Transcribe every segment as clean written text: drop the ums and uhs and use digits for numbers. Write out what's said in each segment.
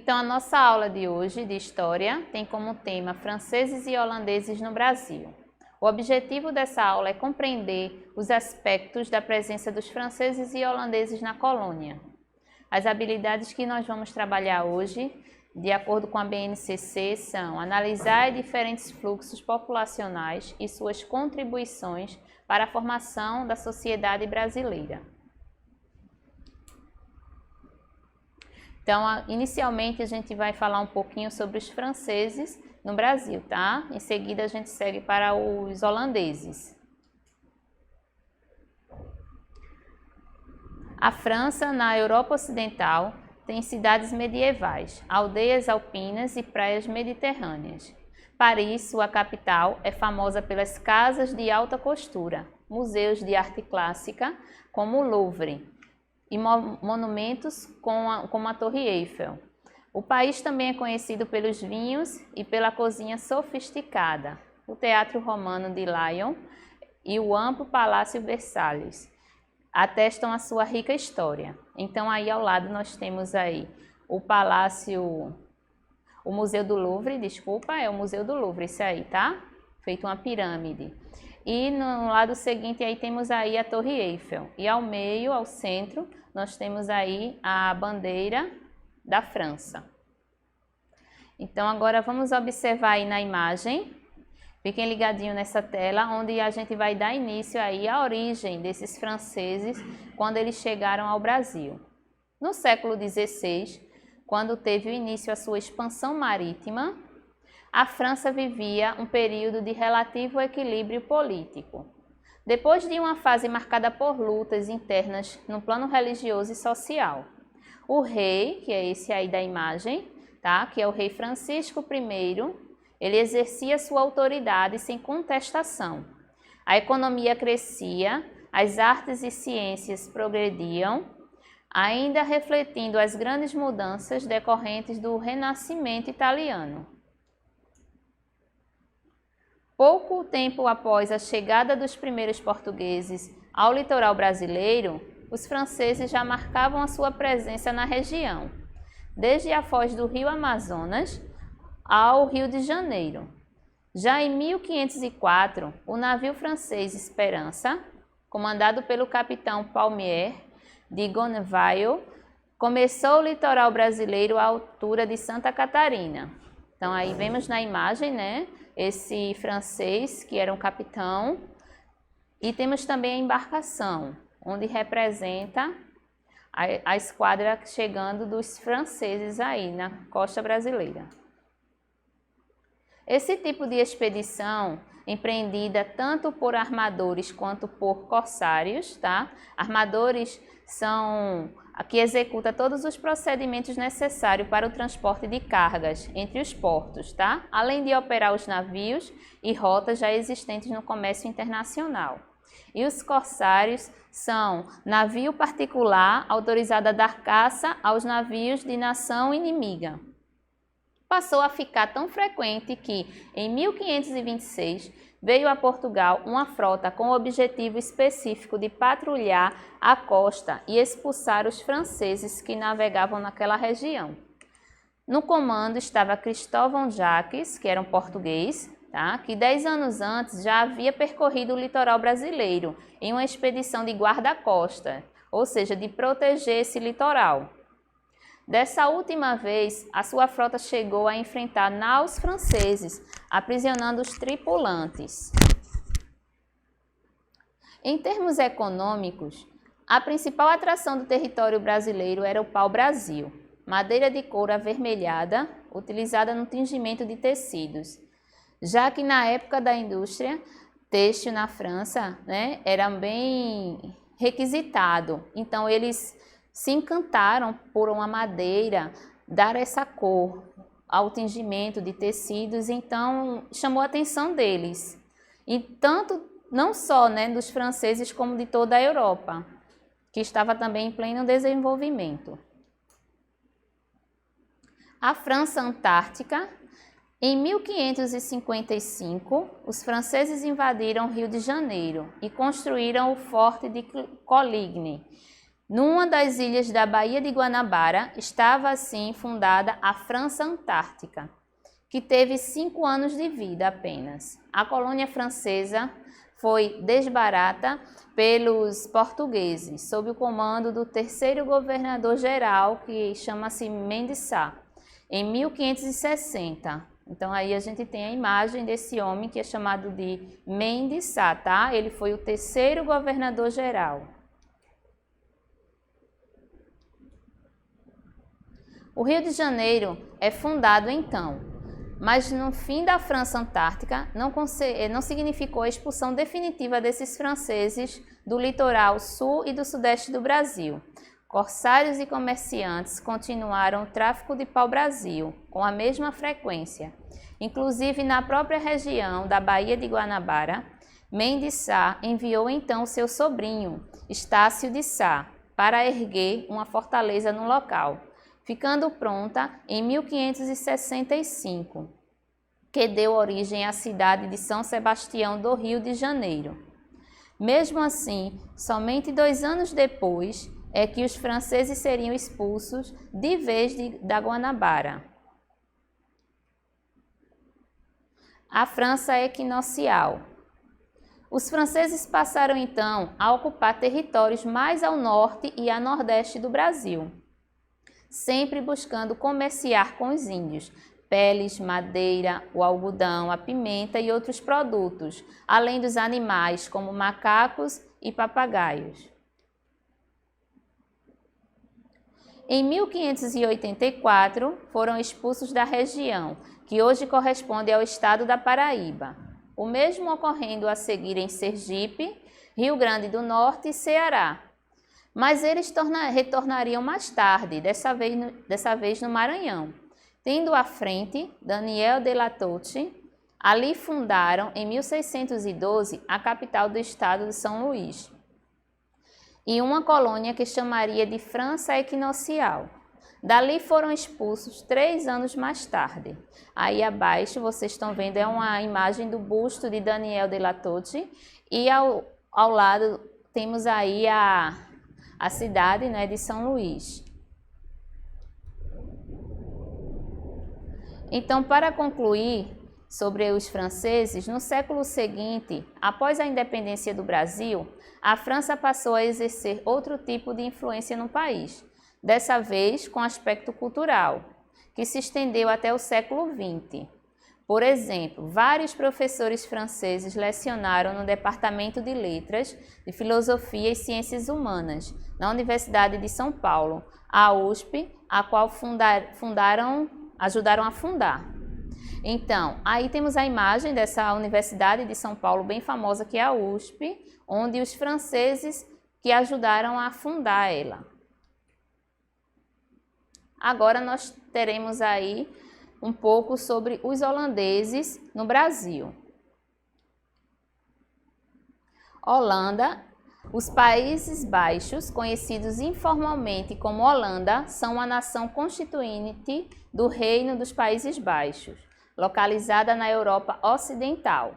Então, a nossa aula de hoje de História tem como tema franceses e holandeses no Brasil. O objetivo dessa aula é compreender os aspectos da presença dos franceses e holandeses na colônia. As habilidades que nós vamos trabalhar hoje, de acordo com a BNCC, são analisar diferentes fluxos populacionais e suas contribuições para a formação da sociedade brasileira. Então, inicialmente a gente vai falar um pouquinho sobre os franceses no Brasil, tá? Em seguida a gente segue para os holandeses. A França, na Europa Ocidental, tem cidades medievais, aldeias alpinas e praias mediterrâneas. Paris, sua capital, é famosa pelas casas de alta costura, museus de arte clássica, como o Louvre, e monumentos como a Torre Eiffel. O país também é conhecido pelos vinhos e pela cozinha sofisticada, o Teatro Romano de Lyon e o amplo Palácio Versalhes atestam a sua rica história. Então aí ao lado nós temos aí o Museu do Louvre, é o Museu do Louvre, isso aí, tá? Feito uma pirâmide. E no lado seguinte aí temos aí a Torre Eiffel. E ao meio, ao centro, nós temos aí a bandeira da França. Então agora vamos observar aí na imagem. Fiquem ligadinhos nessa tela, onde a gente vai dar início aí à origem desses franceses quando eles chegaram ao Brasil. No século XVI, quando teve o início a sua expansão marítima, a França vivia um período de relativo equilíbrio político. Depois de uma fase marcada por lutas internas no plano religioso e social. O rei, que é esse aí da imagem, tá? Que é o rei Francisco I, ele exercia sua autoridade sem contestação. A economia crescia, as artes e ciências progrediam, ainda refletindo as grandes mudanças decorrentes do Renascimento italiano. Pouco tempo após a chegada dos primeiros portugueses ao litoral brasileiro, os franceses já marcavam a sua presença na região, desde a foz do rio Amazonas ao Rio de Janeiro. Já em 1504, o navio francês Esperança, comandado pelo capitão Palmier de Gonnevaille, começou o litoral brasileiro à altura de Santa Catarina. Então aí vemos na imagem, né, esse francês que era um capitão, e temos também a embarcação, onde representa a esquadra chegando dos franceses aí na costa brasileira. Esse tipo de expedição, empreendida tanto por armadores quanto por corsários, tá? Armadores são a que executa todos os procedimentos necessários para o transporte de cargas entre os portos, tá? Além de operar os navios e rotas já existentes no comércio internacional. E os corsários são navio particular autorizado a dar caça aos navios de nação inimiga. Passou a ficar tão frequente que, em 1526, veio a Portugal uma frota com o objetivo específico de patrulhar a costa e expulsar os franceses que navegavam naquela região. No comando estava Cristóvão Jacques, que era um português, tá? Que 10 anos antes já havia percorrido o litoral brasileiro em uma expedição de guarda-costa, ou seja, de proteger esse litoral. Dessa última vez, a sua frota chegou a enfrentar naus franceses, aprisionando os tripulantes. Em termos econômicos, a principal atração do território brasileiro era o pau-brasil, madeira de couro avermelhada, utilizada no tingimento de tecidos, já que na época da indústria têxtil na França, né, era bem requisitado, então eles se encantaram por uma madeira dar essa cor ao tingimento de tecidos, então chamou a atenção deles. E tanto, não só, né, dos franceses, como de toda a Europa, que estava também em pleno desenvolvimento. A França Antártica. Em 1555, os franceses invadiram o Rio de Janeiro e construíram o Forte de Coligny, Numa das ilhas da Baía de Guanabara estava assim fundada a França Antártica, que teve 5 anos de vida apenas. A colônia francesa foi desbarata pelos portugueses, sob o comando do terceiro governador-geral, que chama-se Mendes Sá, em 1560. Então aí a gente tem a imagem desse homem que é chamado de Mendes Sá, tá? Ele foi o terceiro governador-geral. O Rio de Janeiro é fundado então, mas no fim da França Antártica não significou a expulsão definitiva desses franceses do litoral sul e do sudeste do Brasil. Corsários e comerciantes continuaram o tráfico de pau-brasil com a mesma frequência. Inclusive na própria região da Baía de Guanabara, Mendes Sá enviou então seu sobrinho, Estácio de Sá, para erguer uma fortaleza no local, ficando pronta em 1565, que deu origem à cidade de São Sebastião do Rio de Janeiro. Mesmo assim, somente 2 anos depois é que os franceses seriam expulsos de vez da Guanabara. A França equinocial. Os franceses passaram então a ocupar territórios mais ao norte e a nordeste do Brasil, sempre buscando comerciar com os índios, peles, madeira, o algodão, a pimenta e outros produtos, além dos animais como macacos e papagaios. Em 1584, foram expulsos da região, que hoje corresponde ao estado da Paraíba. O mesmo ocorrendo a seguir em Sergipe, Rio Grande do Norte e Ceará. Mas eles retornariam mais tarde, dessa vez no Maranhão. Tendo à frente Daniel de la Touche, ali fundaram em 1612 a capital do estado de São Luís e uma colônia que chamaria de França Equinocial. Dali foram expulsos 3 anos mais tarde. Aí abaixo vocês estão vendo é uma imagem do busto de Daniel de la Touche e ao lado temos aí a cidade, né, de São Luís. Então, para concluir sobre os franceses, no século seguinte, após a independência do Brasil, a França passou a exercer outro tipo de influência no país, dessa vez com aspecto cultural, que se estendeu até o século XX. Por exemplo, vários professores franceses lecionaram no Departamento de Letras, de Filosofia e Ciências Humanas, na Universidade de São Paulo, a USP, a qual ajudaram a fundar. Então, aí temos a imagem dessa Universidade de São Paulo, bem famosa, que é a USP, onde os franceses que ajudaram a fundar ela. Agora nós teremos aí um pouco sobre os holandeses no Brasil. Holanda. Os Países Baixos, conhecidos informalmente como Holanda, são uma nação constituinte do Reino dos Países Baixos, localizada na Europa Ocidental.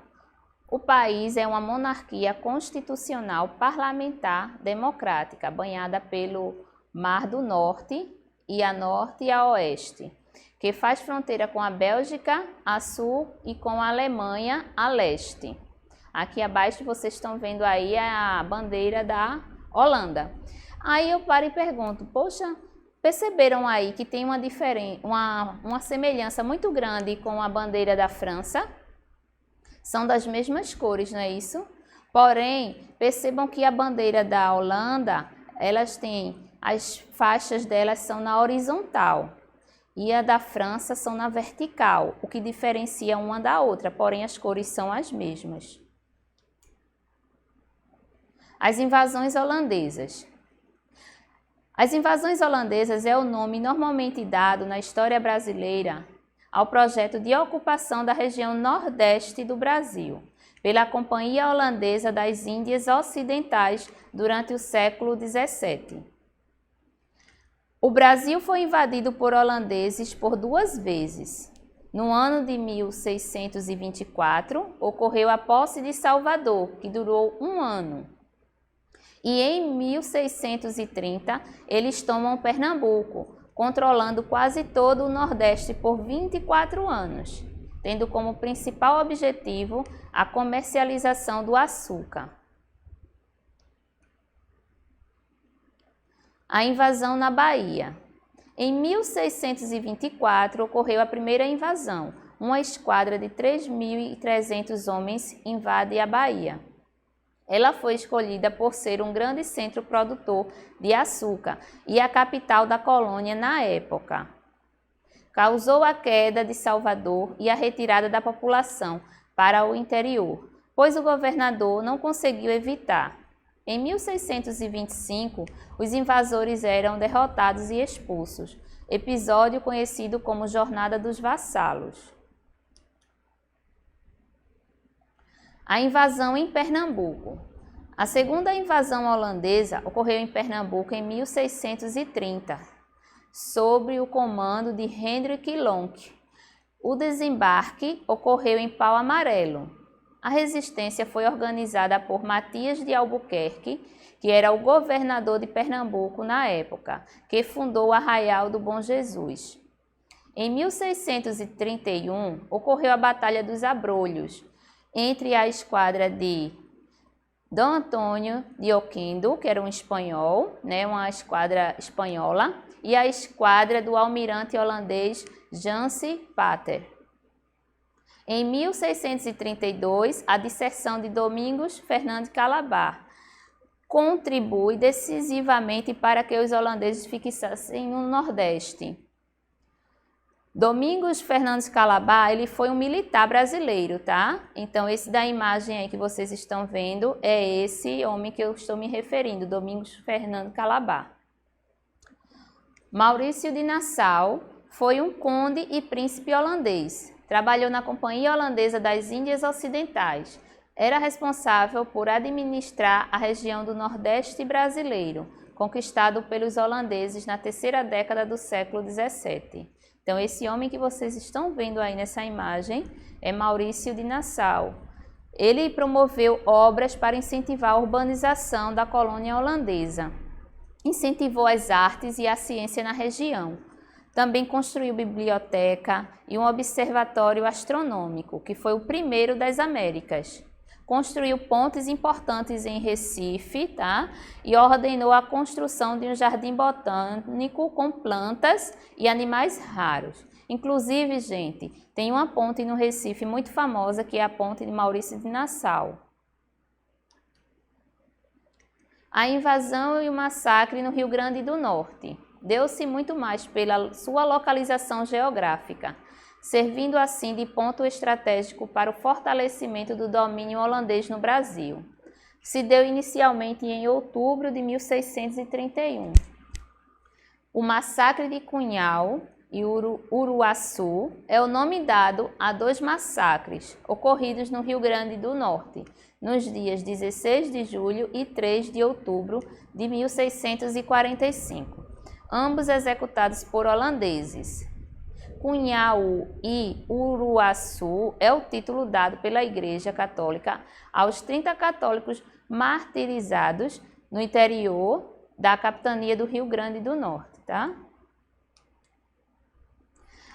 O país é uma monarquia constitucional parlamentar democrática, banhada pelo Mar do Norte e a norte e a oeste, que faz fronteira com a Bélgica a sul e com a Alemanha a leste. Aqui abaixo vocês estão vendo aí a bandeira da Holanda. Aí eu paro e pergunto, poxa, perceberam aí que tem uma semelhança muito grande com a bandeira da França? São das mesmas cores, não é isso? Porém, percebam que a bandeira da Holanda, as faixas delas são na horizontal e a da França são na vertical, o que diferencia uma da outra, porém as cores são as mesmas. As invasões holandesas. As invasões holandesas é o nome normalmente dado na história brasileira ao projeto de ocupação da região nordeste do Brasil, pela Companhia Holandesa das Índias Ocidentais durante o século XVII. O Brasil foi invadido por holandeses por 2 vezes. No ano de 1624, ocorreu a posse de Salvador, que durou 1 ano. E em 1630, eles tomam Pernambuco, controlando quase todo o Nordeste por 24 anos, tendo como principal objetivo a comercialização do açúcar. A invasão na Bahia. Em 1624, ocorreu a primeira invasão. Uma esquadra de 3.300 homens invade a Bahia. Ela foi escolhida por ser um grande centro produtor de açúcar e a capital da colônia na época. Causou a queda de Salvador e a retirada da população para o interior, pois o governador não conseguiu evitar. Em 1625, os invasores eram derrotados e expulsos, episódio conhecido como Jornada dos Vassalos. A invasão em Pernambuco. A segunda invasão holandesa ocorreu em Pernambuco em 1630, sob o comando de Hendrik Lonck. O desembarque ocorreu em Pau Amarelo. A resistência foi organizada por Matias de Albuquerque, que era o governador de Pernambuco na época, que fundou o Arraial do Bom Jesus. Em 1631, ocorreu a Batalha dos Abrolhos, entre a esquadra de Dom Antônio de Oquendo, que era um espanhol, uma esquadra espanhola, e a esquadra do almirante holandês Janse Pater. Em 1632, a disserção de Domingos Fernando Calabar contribui decisivamente para que os holandeses fixassem no Nordeste. Domingos Fernandes Calabar, ele foi um militar brasileiro, tá? Então, esse da imagem aí que vocês estão vendo é esse homem que eu estou me referindo, Domingos Fernandes Calabar. Maurício de Nassau foi um conde e príncipe holandês. Trabalhou na Companhia Holandesa das Índias Ocidentais. Era responsável por administrar a região do Nordeste brasileiro, conquistado pelos holandeses na terceira década do século XVII. Então, esse homem que vocês estão vendo aí nessa imagem é Maurício de Nassau. Ele promoveu obras para incentivar a urbanização da colônia holandesa. Incentivou as artes e a ciência na região. Também construiu biblioteca e um observatório astronômico, que foi o primeiro das Américas. Construiu pontes importantes em Recife, tá? E ordenou a construção de um jardim botânico com plantas e animais raros. Inclusive, gente, tem uma ponte no Recife muito famosa, que é a ponte de Maurício de Nassau. A invasão e o massacre no Rio Grande do Norte. Deu-se muito mais pela sua localização geográfica, servindo assim de ponto estratégico para o fortalecimento do domínio holandês no Brasil. Se deu inicialmente em outubro de 1631. O massacre de Cunhal e Uruaçu é o nome dado a dois massacres ocorridos no Rio Grande do Norte, nos dias 16 de julho e 3 de outubro de 1645, ambos executados por holandeses. Cunhal e Uruaçu é o título dado pela Igreja Católica aos 30 católicos martirizados no interior da capitania do Rio Grande do Norte, tá?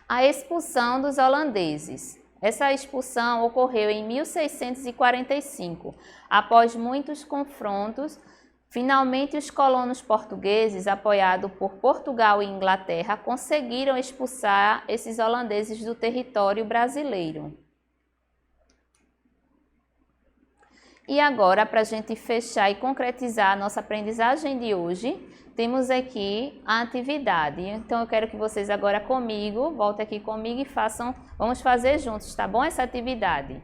A expulsão dos holandeses. Essa expulsão ocorreu em 1645, após muitos confrontos. Finalmente, os colonos portugueses, apoiados por Portugal e Inglaterra, conseguiram expulsar esses holandeses do território brasileiro. E agora, para a gente fechar e concretizar a nossa aprendizagem de hoje, temos aqui a atividade. Então, eu quero que vocês agora comigo, voltem aqui comigo e vamos fazer juntos, tá bom? Essa atividade.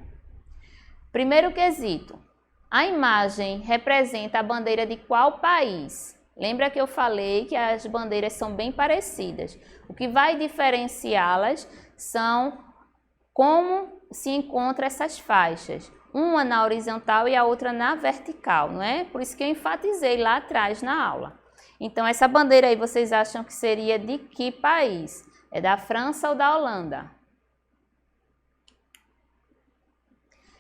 Primeiro quesito. A imagem representa a bandeira de qual país? Lembra que eu falei que as bandeiras são bem parecidas. O que vai diferenciá-las são como se encontram essas faixas. Uma na horizontal e a outra na vertical, não é? Por isso que eu enfatizei lá atrás na aula. Então, essa bandeira aí, vocês acham que seria de que país? É da França ou da Holanda?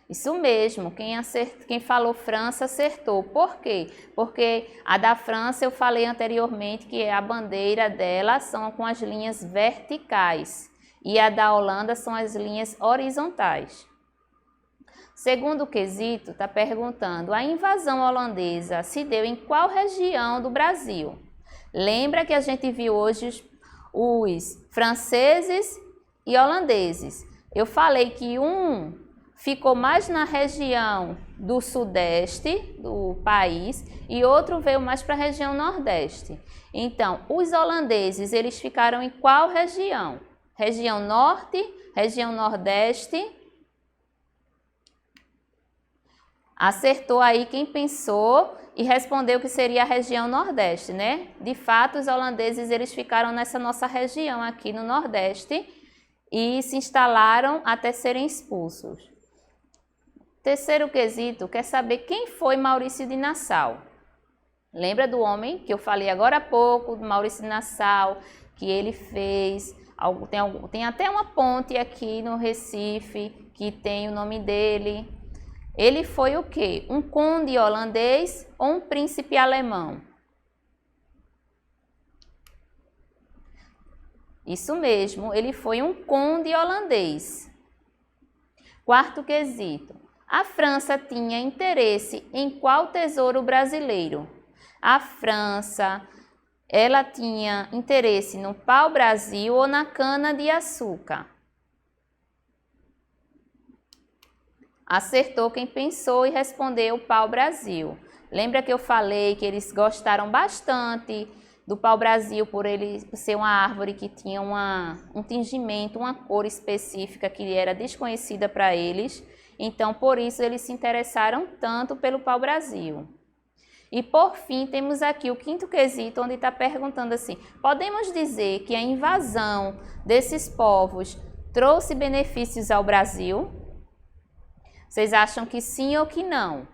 Isso mesmo, quem falou França acertou. Por quê? Porque a da França eu falei anteriormente que a bandeira dela são com as linhas verticais e a da Holanda são as linhas horizontais. Segundo quesito, está perguntando, a invasão holandesa se deu em qual região do Brasil? Lembra que a gente viu hoje os franceses e holandeses. Eu falei que um ficou mais na região do sudeste do país e outro veio mais para a região nordeste. Então, os holandeses, eles ficaram em qual região? Região norte, região nordeste? Acertou aí quem pensou e respondeu que seria a região nordeste, né? De fato, os holandeses, eles ficaram nessa nossa região aqui no nordeste e se instalaram até serem expulsos. Terceiro quesito, quer saber quem foi Maurício de Nassau? Lembra do homem que eu falei agora há pouco, do Maurício de Nassau, que ele fez, tem até uma ponte aqui no Recife, que tem o nome dele. Ele foi o quê? Um conde holandês ou um príncipe alemão? Isso mesmo, ele foi um conde holandês. Quarto quesito. A França tinha interesse em qual tesouro brasileiro? A França, ela tinha interesse no pau-brasil ou na cana-de-açúcar? Acertou quem pensou e respondeu pau-brasil. Lembra que eu falei que eles gostaram bastante do pau-brasil por ele ser uma árvore que tinha um tingimento, uma cor específica que era desconhecida para eles. Então, por isso, eles se interessaram tanto pelo pau-brasil. E, por fim, temos aqui o quinto quesito, onde está perguntando assim, podemos dizer que a invasão desses povos trouxe benefícios ao Brasil? Vocês acham que sim ou que não?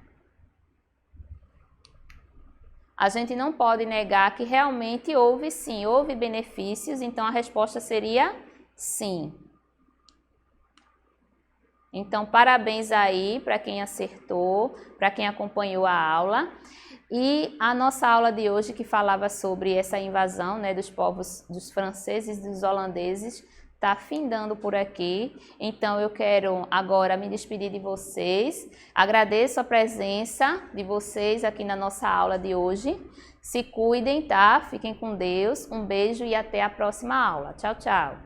A gente não pode negar que realmente houve sim, houve benefícios, então a resposta seria sim. Então, parabéns aí para quem acertou, para quem acompanhou a aula. E a nossa aula de hoje, que falava sobre essa invasão, né, dos povos, dos franceses e dos holandeses, está findando por aqui. Então, eu quero agora me despedir de vocês. Agradeço a presença de vocês aqui na nossa aula de hoje. Se cuidem, tá? Fiquem com Deus. Um beijo e até a próxima aula. Tchau, tchau.